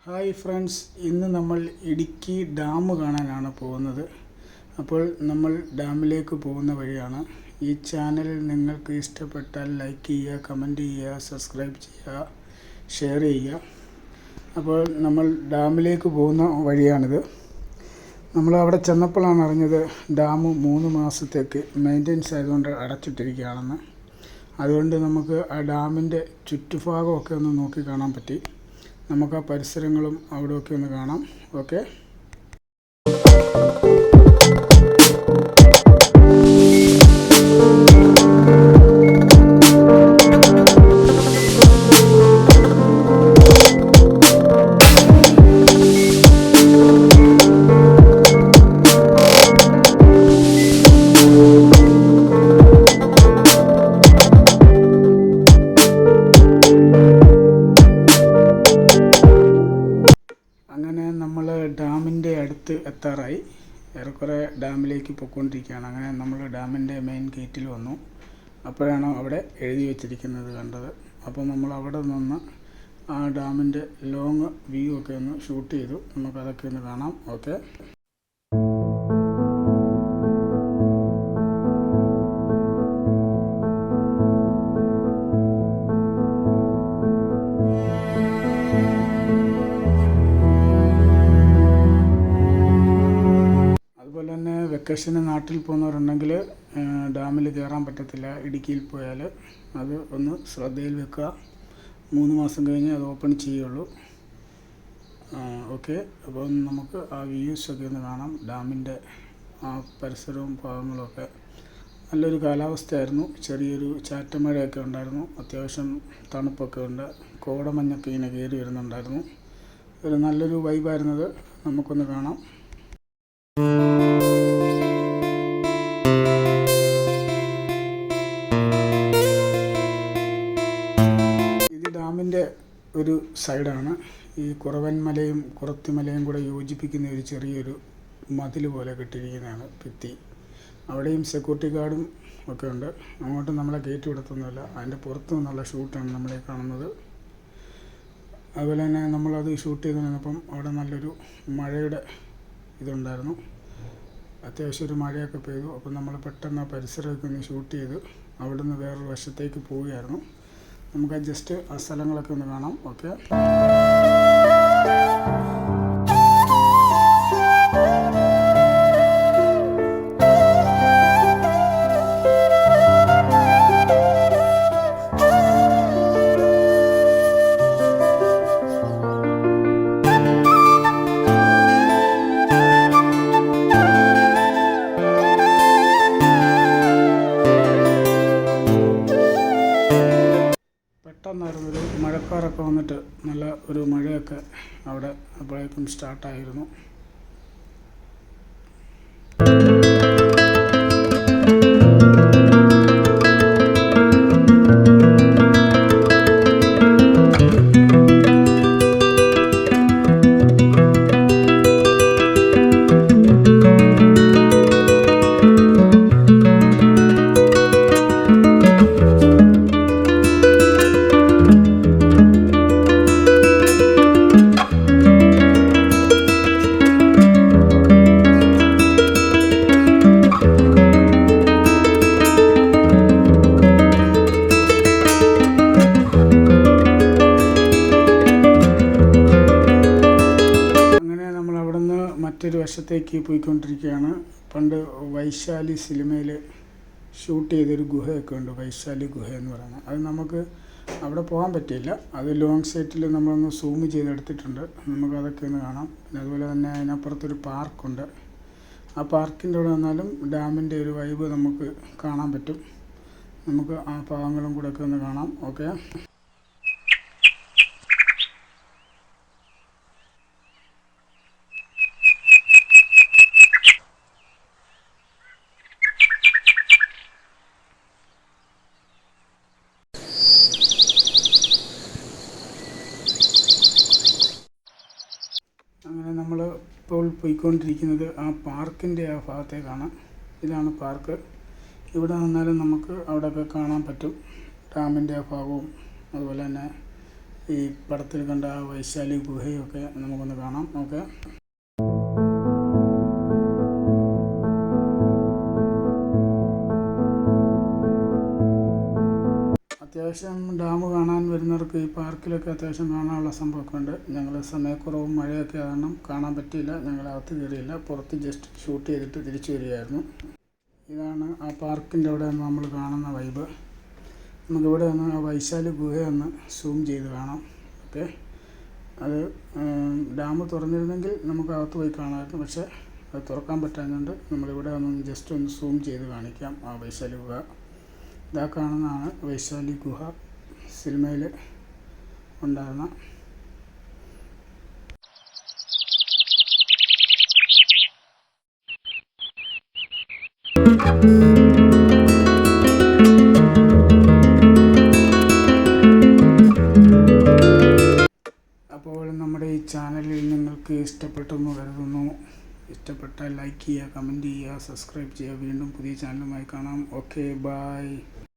Hi friends, ഇന്ന് നമ്മൾ Idukki dam കാണാനാണ് പോകുന്നത്. അപ്പോൾ നമ്മൾ ഡാമിലേക്ക് പോകുന്ന വഴിയാണ്. ഈ ചാനൽ നിങ്ങൾക്ക് ഇഷ്ടപ്പെട്ടാൽ ലൈക്ക് ചെയ്യുക, കമൻറ്റ് ചെയ്യുക, സബ്സ്ക്രൈബ് ചെയ്യുക, ഷെയർ ചെയ്യുക. അപ്പോൾ നമ്മൾ ഡാമിലേക്ക് പോകുന്ന വഴിയാണിത്. നമ്മൾ അവിടെ ചെന്നപ്പോഴാണ് അറിഞ്ഞത് ഡാം 3 മാസത്തേക്ക് മെയിൻ്റെനൻസ് ആയതുകൊണ്ട് അടച്ചിട്ടിരിക്കുകയാണെന്ന്. അതുകൊണ്ട് നമുക്ക് ആ ഡാമിൻ്റെ ചുറ്റുഭാഗമൊക്കെ ഒന്ന് നോക്കി കാണാൻ പറ്റി. നമുക്ക് ആ പരിസരങ്ങളും അവിടെയൊക്കെ ഒന്ന് കാണാം. ഓക്കെ, അങ്ങനെ നമ്മൾ ഡാമിൻ്റെ അടുത്ത് എത്താറായി. ഏറെക്കുറെ ഡാമിലേക്ക് പോയിക്കൊണ്ടിരിക്കുകയാണ്. അങ്ങനെ നമ്മൾ ഡാമിൻ്റെ മെയിൻ ഗേറ്റിൽ വന്നു. അപ്പോഴാണ് അവിടെ എഴുതി വച്ചിരിക്കുന്നത് കണ്ടത്. അപ്പോൾ നമ്മൾ അവിടെ നിന്ന് ആ ഡാമിൻ്റെ ലോങ് വ്യൂ ഒക്കെ ഒന്ന് ഷൂട്ട് ചെയ്തു. നമുക്കതൊക്കെ ഒന്ന് കാണാം. ഓക്കെ, വെക്കേഷന് നാട്ടിൽ പോകുന്നവരുണ്ടെങ്കിൽ ഡാമിൽ കയറാൻ പറ്റത്തില്ല. ഇടുക്കിയിൽ പോയാൽ അത് ഒന്ന് ശ്രദ്ധയിൽ വെക്കുക. 3 മാസം കഴിഞ്ഞ് അത് ഓപ്പൺ ചെയ്യുള്ളൂ. ഓക്കെ, അപ്പോൾ നമുക്ക് ആ വ്യൂസൊക്കെ ഒന്ന് കാണാം. ഡാമിൻ്റെ ആ പരിസരവും ഭാഗങ്ങളുമൊക്കെ നല്ലൊരു കാലാവസ്ഥയായിരുന്നു. ചെറിയൊരു ചാറ്റമഴയൊക്കെ ഉണ്ടായിരുന്നു. അത്യാവശ്യം തണുപ്പൊക്കെ ഉണ്ട്. കോടമഞ്ഞൊക്കെ ഇങ്ങനെ കയറി വരുന്നുണ്ടായിരുന്നു. ഒരു നല്ലൊരു വൈബായിരുന്നത്. നമുക്കൊന്ന് കാണാം. ഡാമിൻ്റെ ഒരു സൈഡാണ്. ഈ കുറവൻമലയും കുറത്തിമലയും കൂടെ യോജിപ്പിക്കുന്ന ഒരു ചെറിയൊരു മതിൽ പോലെ കെട്ടിയിരിക്കുന്നതാണ് ഭിത്തി. അവിടെയും സെക്യൂരിറ്റി ഗാർഡും ഒക്കെ ഉണ്ട്. അങ്ങോട്ട് നമ്മളെ ഗേറ്റ് വിടത്തൊന്നുമില്ല. അതിൻ്റെ പുറത്തു നിന്നുള്ള ഷൂട്ടാണ് നമ്മളെ കാണുന്നത്. അതുപോലെ തന്നെ നമ്മളത് ഷൂട്ട് ചെയ്ത് നിന്നപ്പം അവിടെ നല്ലൊരു മഴയുടെ ഇതുണ്ടായിരുന്നു. അത്യാവശ്യം ഒരു മഴയൊക്കെ പെയ്തു. അപ്പം നമ്മൾ പെട്ടെന്ന് ആ പരിസരമൊക്കെ ഒന്ന് ഷൂട്ട് ചെയ്ത് അവിടെ നിന്ന് വേറൊരു വശത്തേക്ക് പോവുകയായിരുന്നു. നമുക്ക് ജസ്റ്റ് ആ സ്ഥലങ്ങളൊക്കെ ഒന്ന് കാണാം. ഓക്കെ, പെട്ടെന്നായിരുന്നൊരു മഴക്കാറൊക്കെ വന്നിട്ട് നല്ല ഒരു മഴയൊക്കെ അവിടെ അപ്പോഴേക്കും സ്റ്റാർട്ടായിരുന്നു. മറ്റൊരു വശത്തേക്ക് പോയിക്കൊണ്ടിരിക്കുകയാണ്. പണ്ട് വൈശാലി സിനിമയിൽ ഷൂട്ട് ചെയ്തൊരു ഗുഹയൊക്കെ ഉണ്ട്, വൈശാലി ഗുഹ എന്ന് പറയുന്നത്. അത് നമുക്ക് അവിടെ പോകാൻ പറ്റിയില്ല. അത് ലോങ് സൈറ്റിൽ നമ്മളൊന്ന് സൂം ചെയ്തെടുത്തിട്ടുണ്ട്. നമുക്കതൊക്കെ ഒന്ന് കാണാം. പിന്നെ അതുപോലെ തന്നെ അതിനപ്പുറത്തൊരു പാർക്കുണ്ട്. ആ പാർക്കിൻ്റെ അവിടെ വന്നാലും ഡാമിൻ്റെ ഒരു വൈബ് നമുക്ക് കാണാൻ പറ്റും. നമുക്ക് ആ ഭാഗങ്ങളും കൂടെ ഒക്കെ ഒന്ന് കാണാം. ഓക്കെ, അങ്ങനെ നമ്മൾ ഇപ്പോൾ പോയിക്കൊണ്ടിരിക്കുന്നത് ആ പാർക്കിൻ്റെ ആ ഭാഗത്തേക്കാണ്. ഇതാണ് പാർക്ക്. ഇവിടെ നിന്നാലും നമുക്ക് അവിടെയൊക്കെ കാണാൻ പറ്റും. ഡാമിൻ്റെ ആ ഭാഗവും അതുപോലെ തന്നെ ഈ പടത്തിൽ കണ്ട ആ വൈശാലി ഗുഹയൊക്കെ നമുക്കൊന്ന് കാണാം. ഓക്കെ, അത്യാവശ്യം ഡാം കാണാൻ വരുന്നവർക്ക് ഈ പാർക്കിലൊക്കെ അത്യാവശ്യം കാണാനുള്ള സംഭവമൊക്കെ ഉണ്ട്. ഞങ്ങൾ സമയക്കുറവും മഴയൊക്കെ കാരണം കാണാൻ പറ്റിയില്ല. ഞങ്ങൾ അകത്ത് കയറിയില്ല, പുറത്ത് ജസ്റ്റ് ഷൂട്ട് ചെയ്തിട്ട് തിരിച്ചു വരികയായിരുന്നു. ഇതാണ് ആ പാർക്കിൻ്റെ അവിടെ നിന്ന് നമ്മൾ കാണുന്ന വൈബ്. നമുക്കിവിടെ നിന്ന് ആ വൈശാലി ഗുഹയൊന്ന് സൂം ചെയ്ത് കാണാം. ഓക്കെ, അത് ഡാം തുറന്നിരുന്നെങ്കിൽ നമുക്ക് അകത്ത് പോയി കാണാമായിരുന്നു. പക്ഷേ അത് തുറക്കാൻ പറ്റാഞ്ഞുകൊണ്ട് നമ്മളിവിടെ ഒന്ന് ജസ്റ്റ് ഒന്ന് സൂം ചെയ്ത് കാണിക്കാം ആ വൈശാലി ഗുഹ. ഇതാ കാണുന്നതാണ് വൈശാലി ഗുഹ, സിനിമയിൽ ഉണ്ടായിരുന്ന. അപ്പോൾ നമ്മുടെ ഈ ചാനലിൽ നിങ്ങൾക്ക് ഇഷ്ടപ്പെട്ടെന്ന് കരുതുന്നു. ഇഷ്ടപ്പെട്ടാൽ ലൈക്ക് ചെയ്യുക, കമൻറ്റ് ചെയ്യുക, സബ്സ്ക്രൈബ് ചെയ്യുക. വീണ്ടും പുതിയ ചാനലുമായി കാണാം. Okay, by.